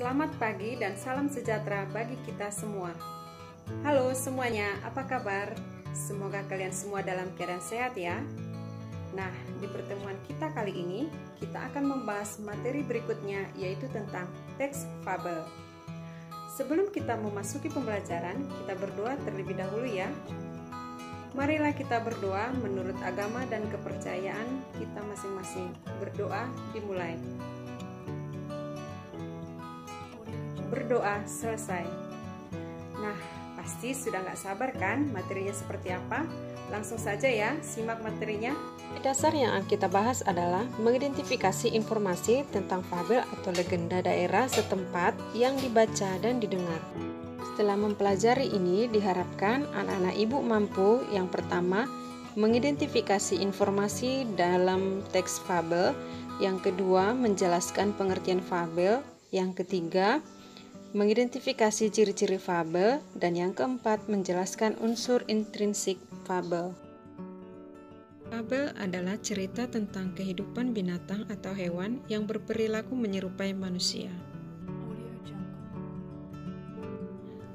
Selamat pagi dan salam sejahtera bagi kita semua. Halo semuanya, apa kabar? Semoga kalian semua dalam keadaan sehat ya. Nah, di pertemuan kita kali ini, kita akan membahas materi berikutnya, yaitu tentang teks fabel. Sebelum kita memasuki pembelajaran, kita berdoa terlebih dahulu ya. Marilah kita berdoa menurut agama dan kepercayaan kita masing-masing. Berdoa dimulai. Berdoa selesai. Nah, pasti sudah nggak sabar kan materinya seperti apa? Langsung saja ya, simak materinya. Dasar yang akan kita bahas adalah mengidentifikasi informasi tentang fabel atau legenda daerah setempat yang dibaca dan didengar. Setelah mempelajari ini, diharapkan anak-anak ibu mampu yang pertama, mengidentifikasi informasi dalam teks fabel, yang kedua, menjelaskan pengertian fabel, yang ketiga, mengidentifikasi ciri-ciri fabel, dan yang keempat, menjelaskan unsur intrinsik fabel. Fabel adalah cerita tentang kehidupan binatang atau hewan yang berperilaku menyerupai manusia.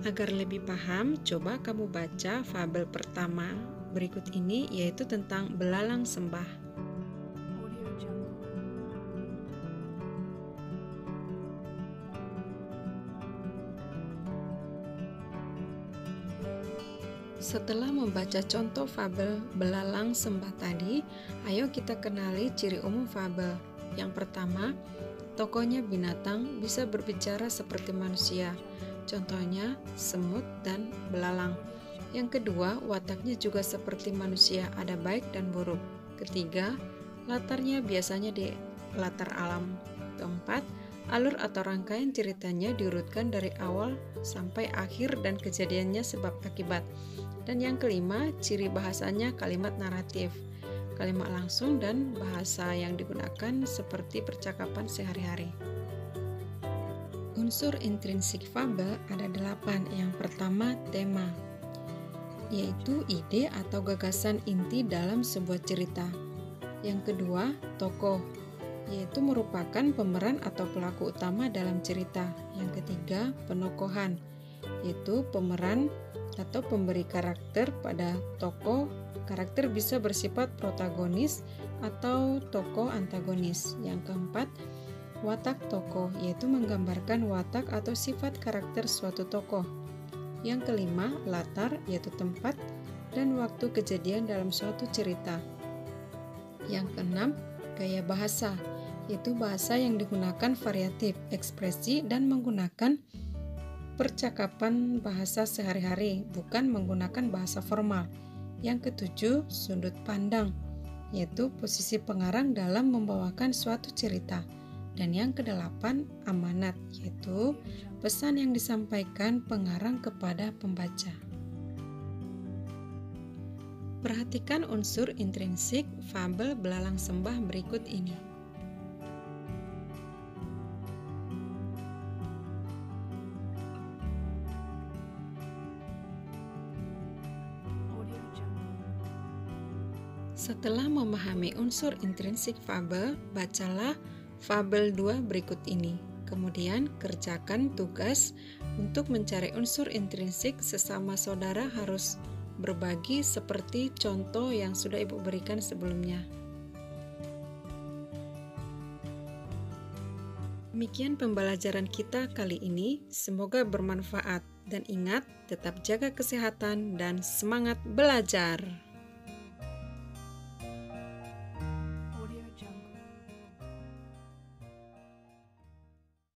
Agar lebih paham, coba kamu baca fabel pertama berikut ini, yaitu tentang belalang sembah. Setelah membaca contoh fabel belalang sembah tadi, ayo kita kenali ciri umum fabel. Yang pertama, tokohnya binatang bisa berbicara seperti manusia. Contohnya semut dan belalang. Yang kedua, wataknya juga seperti manusia, ada baik dan buruk. Ketiga, latarnya biasanya di latar alam. Keempat, alur atau rangkaian ceritanya diurutkan dari awal sampai akhir dan kejadiannya sebab akibat. Dan yang kelima, ciri bahasanya kalimat naratif, kalimat langsung dan bahasa yang digunakan seperti percakapan sehari-hari. Unsur intrinsik fabel ada 8. Yang pertama, tema, yaitu ide atau gagasan inti dalam sebuah cerita. Yang kedua, tokoh, yaitu merupakan pemeran atau pelaku utama dalam cerita. Yang ketiga, penokohan, yaitu pemeran atau pemberi karakter pada tokoh. Karakter bisa bersifat protagonis atau tokoh antagonis. Yang keempat, watak tokoh, yaitu menggambarkan watak atau sifat karakter suatu tokoh. Yang kelima, latar, yaitu tempat dan waktu kejadian dalam suatu cerita. Yang keenam, gaya bahasa, yaitu bahasa yang digunakan variatif, ekspresi, dan menggunakan percakapan bahasa sehari-hari, bukan menggunakan bahasa formal. Yang ketujuh, sudut pandang, yaitu posisi pengarang dalam membawakan suatu cerita. Dan yang kedelapan, amanat, yaitu pesan yang disampaikan pengarang kepada pembaca. Perhatikan unsur intrinsik fabel belalang sembah berikut ini. Setelah memahami unsur intrinsik fabel, bacalah fabel 2 berikut ini. Kemudian kerjakan tugas untuk mencari unsur intrinsik. Sesama saudara harus berbagi seperti contoh yang sudah Ibu berikan sebelumnya. Demikian pembelajaran kita kali ini. Semoga bermanfaat dan ingat, tetap jaga kesehatan dan semangat belajar.